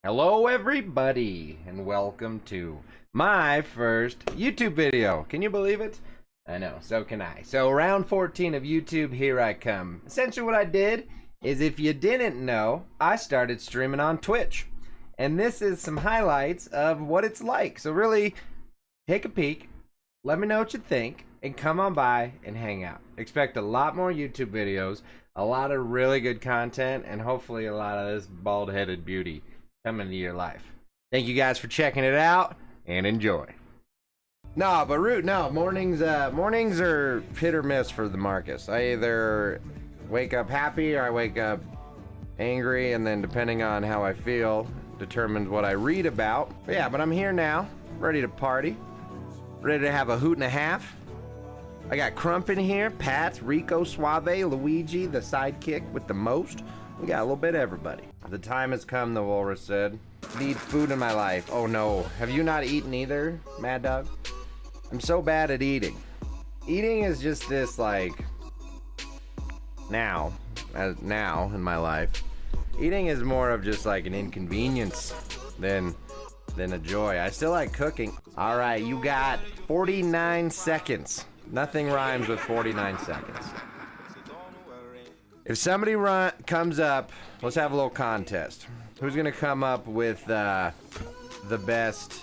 Hello everybody, and welcome to my first YouTube video. Can you believe it? I know, so can I. So round 14 of YouTube, here I come. Essentially what I did is, if you didn't know, I started streaming on Twitch. And this is some highlights of what it's like. So really, take a peek, let me know what you think, and come on by and hang out. Expect a lot more YouTube videos, a lot of really good content, and hopefully a lot of this bald-headed beauty come into your life. Thank you guys for checking it out, and enjoy. Mornings are hit or miss for the Marcus. I either wake up happy or I wake up angry, and then depending on how I feel determines what I read about. But I'm here now, ready to party, ready to have a hoot and a half. I got Crump in here, Pats, Rico, Suave, Luigi, the sidekick with the most. We got a little bit of everybody. The time has come, the walrus said. Need food in my life. Oh no. Have you not eaten either, Mad Dog? I'm so bad at eating. Eating is just this, like, now in my life. Eating is more of just like an inconvenience than a joy. I still like cooking. All right, you got 49 seconds. Nothing rhymes with 49 seconds. If somebody comes up, let's have a little contest. Who's gonna come up with the best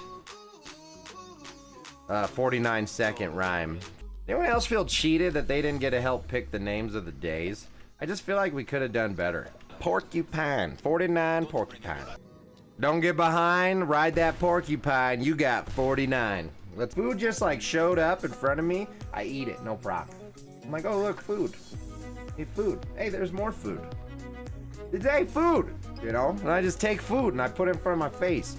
49-second rhyme? Anyone else feel cheated that they didn't get to help pick the names of the days? I just feel like we could have done better. Porcupine, 49 porcupine. Don't get behind, ride that porcupine, you got 49. The food just like showed up in front of me, I eat it, no problem. I'm like, oh look, food. Hey, food. Hey, there's more food. Hey, food! You know? And I just take food and I put it in front of my face.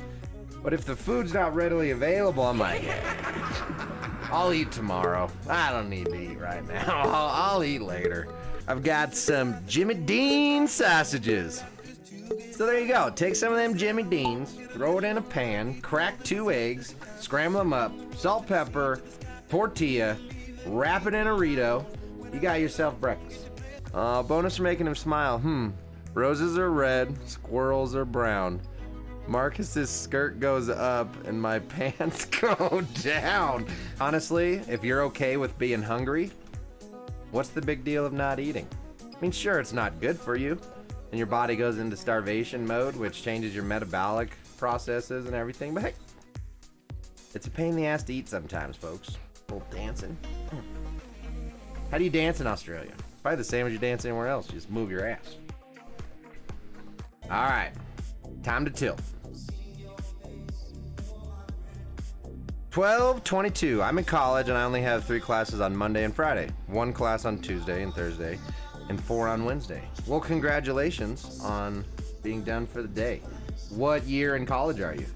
But if the food's not readily available, I'm like, yeah, I'll eat tomorrow. I don't need to eat right now. I'll eat later. I've got some Jimmy Dean sausages. So there you go. Take some of them Jimmy Deans, throw it in a pan, crack 2 eggs, scramble them up, salt, pepper, tortilla, wrap it in a Rito. You got yourself breakfast. Bonus for making him smile. Roses are red, squirrels are brown. Marcus's skirt goes up and my pants go down. Honestly, if you're okay with being hungry, what's the big deal of not eating? I mean, sure, it's not good for you, and your body goes into starvation mode, which changes your metabolic processes and everything, but hey, it's a pain in the ass to eat sometimes, folks. A little dancing. How do you dance in Australia? Probably the same as you dance anywhere else. You just move your ass. All right, time to tilt. 12:22. I'm in college and I only have 3 classes on Monday and Friday. 1 class on Tuesday and Thursday, and 4 on Wednesday. Well, congratulations on being done for the day. What year in college are you?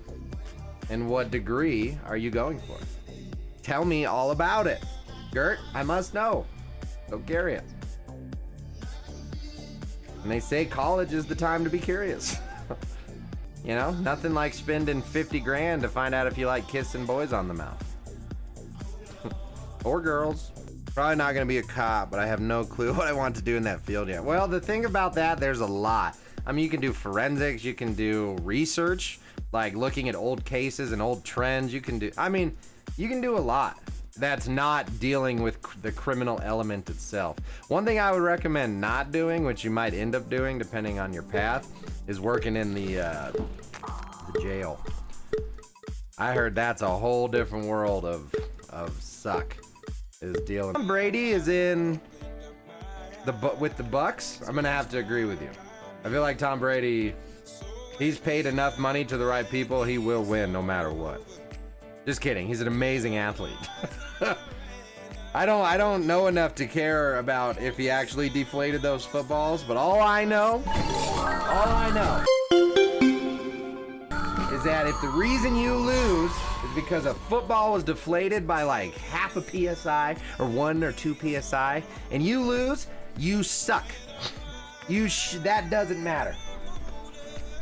And what degree are you going for? Tell me all about it. Gert, I must know. So curious. And they say college is the time to be curious. You know, nothing like spending 50 grand to find out if you like kissing boys on the mouth. Or girls. Probably not gonna be a cop, but I have no clue what I want to do in that field yet. Well, the thing about that, there's a lot. I mean, you can do forensics, you can do research, like looking at old cases and old trends. You can do a lot that's not dealing with the criminal element itself. One thing I would recommend not doing, which you might end up doing depending on your path, is working in the jail. I heard that's a whole different world of suck. Is dealing. Tom Brady is in with the Bucks. I'm gonna have to agree with you. I feel like Tom Brady, he's paid enough money to the right people, he will win no matter what. Just kidding. He's an amazing athlete. I don't know enough to care about if he actually deflated those footballs, but all I know is that if the reason you lose is because a football was deflated by like half a PSI or 1 or 2 PSI, and you lose, you suck. That doesn't matter.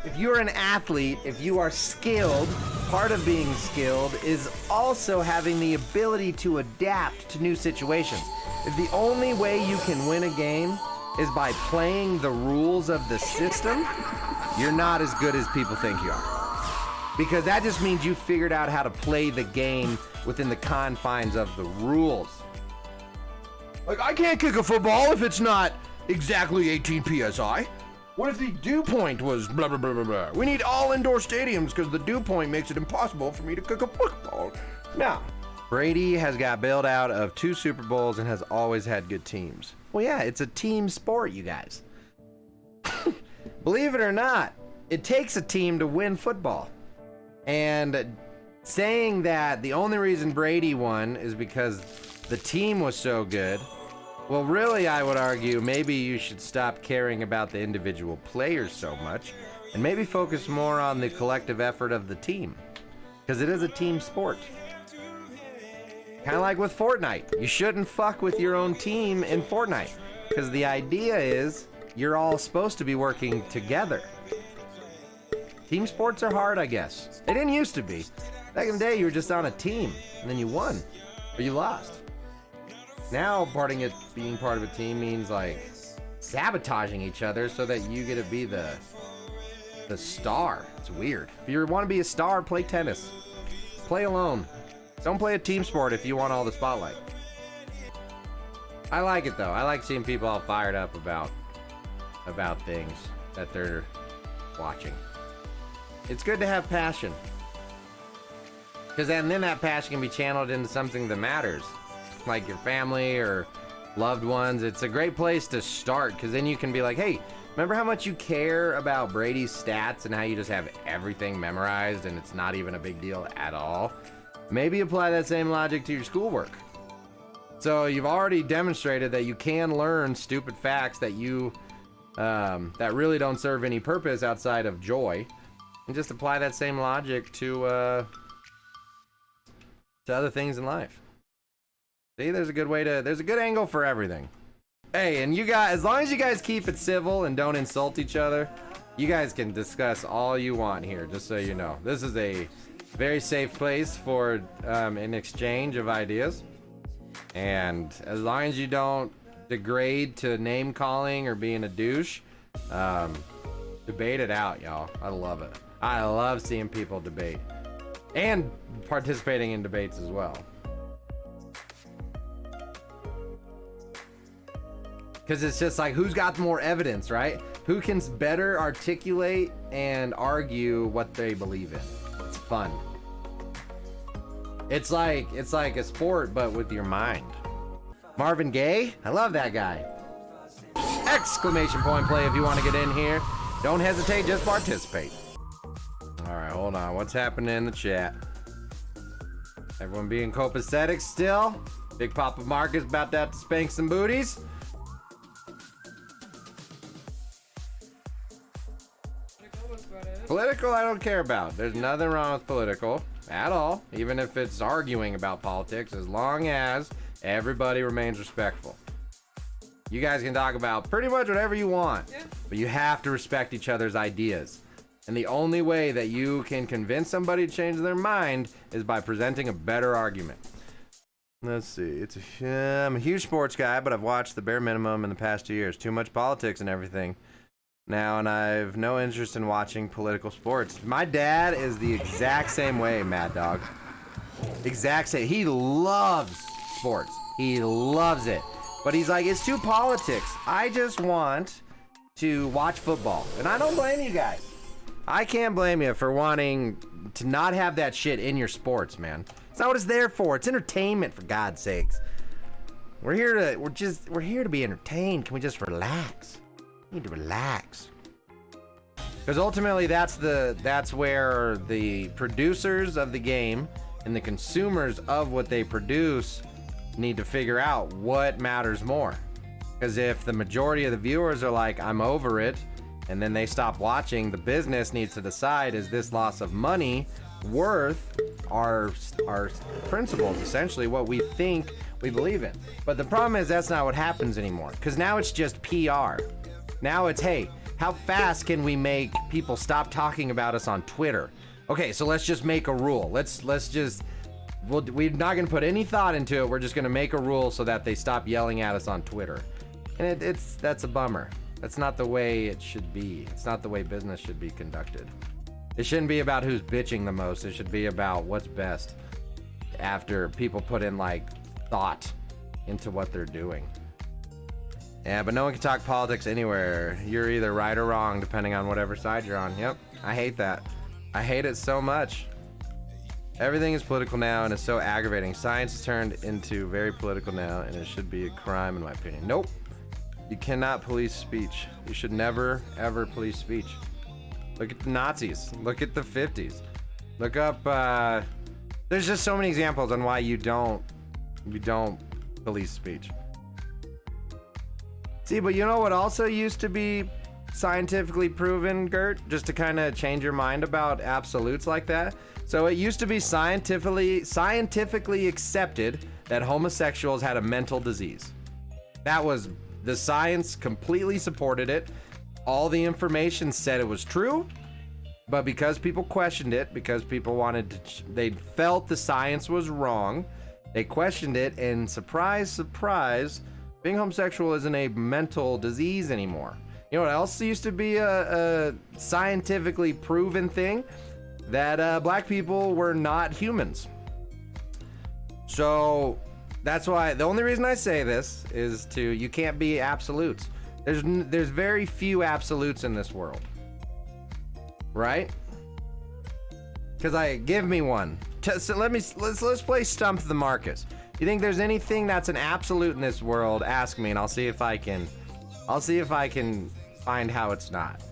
If you're an athlete, if you are skilled, part of being skilled is also having the ability to adapt to new situations. If the only way you can win a game is by playing the rules of the system, you're not as good as people think you are. Because that just means you figured out how to play the game within the confines of the rules. Like, I can't kick a football if it's not exactly 18 PSI. What if the dew point was blah, blah, blah, blah, blah? We need all indoor stadiums because the dew point makes it impossible for me to kick a football. Now, Brady has got bailed out of 2 Super Bowls and has always had good teams. Well, yeah, it's a team sport, you guys. Believe it or not, it takes a team to win football. And saying that the only reason Brady won is because the team was so good, well, really, I would argue maybe you should stop caring about the individual players so much and maybe focus more on the collective effort of the team. Because it is a team sport. Kind of like with Fortnite. You shouldn't fuck with your own team in Fortnite. Because the idea is you're all supposed to be working together. Team sports are hard, I guess. They didn't used to be. Back in the day, you were just on a team, and then you won, or you lost. Now, being part of a team means, like, sabotaging each other so that you get to be the star. It's weird. If you want to be a star, play tennis. Play alone. Don't play a team sport if you want all the spotlight. I like it, though. I like seeing people all fired up about things that they're watching. It's good to have passion. Because then that passion can be channeled into something that matters. Like your family or loved ones. It's a great place to start because then you can be like, hey, remember how much you care about Brady's stats and how you just have everything memorized and it's not even a big deal at all? Maybe apply that same logic to your schoolwork. So you've already demonstrated that you can learn stupid facts that that really don't serve any purpose outside of joy, and just apply that same logic to other things in life. See, there's a good angle for everything. Hey, and you guys, as long as you guys keep it civil and don't insult each other, you guys can discuss all you want here, just so you know. This is a very safe place for an exchange of ideas. And as long as you don't degrade to name calling or being a douche, debate it out, y'all. I love it. I love seeing people debate and participating in debates as well. Because it's just like, who's got more evidence, right? Who can better articulate and argue what they believe in? It's fun. It's like a sport, but with your mind. Marvin Gaye? I love that guy. Exclamation point play if you want to get in here. Don't hesitate, just participate. All right, hold on. What's happening in the chat? Everyone being copacetic still? Big Papa Mark is about to have to spank some booties. Political, I don't care about. There's nothing wrong with political at all, even if it's arguing about politics, as long as everybody remains respectful. You guys can talk about pretty much whatever you want, but you have to respect each other's ideas. And the only way that you can convince somebody to change their mind is by presenting a better argument. Let's see. I'm a huge sports guy, but I've watched the bare minimum in the past 2 years. Too much politics and everything now, and I've no interest in watching political sports. My dad is the exact same way, Mad Dog. Exact same. He loves sports. He loves it. But he's like, it's too politics. I just want to watch football. And I don't blame you guys. I can't blame you for wanting to not have that shit in your sports, man. It's not what it's there for. It's entertainment, for God's sakes. We're here to be entertained. Can we just relax? We need to relax. Because ultimately that's where the producers of the game and the consumers of what they produce need to figure out what matters more. Because if the majority of the viewers are like, I'm over it, and then they stop watching, the business needs to decide, is this loss of money worth our principles, essentially what we think we believe in. But the problem is that's not what happens anymore, because now it's just PR. Now it's, hey, how fast can we make people stop talking about us on Twitter? Okay, so let's just make a rule. We're not going to put any thought into it. We're just going to make a rule so that they stop yelling at us on Twitter. And that's a bummer. That's not the way it should be. It's not the way business should be conducted. It shouldn't be about who's bitching the most. It should be about what's best after people put in like thought into what they're doing. Yeah, but no one can talk politics anywhere. You're either right or wrong depending on whatever side you're on. Yep, I hate that. I hate it so much. Everything is political now and it's so aggravating. Science is turned into very political now and it should be a crime in my opinion. Nope. You cannot police speech. You should never, ever police speech. Look at the Nazis. Look at the 50s. Look up, there's just so many examples on why you don't police speech. See, but you know what also used to be scientifically proven, Gert? Just to kind of change your mind about absolutes like that. So it used to be scientifically accepted that homosexuals had a mental disease. That was, the science completely supported it. All the information said it was true, but because people questioned it, because people wanted to, they felt the science was wrong, they questioned it, and surprise, surprise, being homosexual isn't a mental disease anymore. You know what else used to be a scientifically proven thing? That black people were not humans. So that's why, the only reason I say this is you can't be absolutes. There's very few absolutes in this world, right? Because give me one. So let's play Stump the Marcus. You think there's anything that's an absolute in this world? Ask me, and I'll see if I can find how it's not.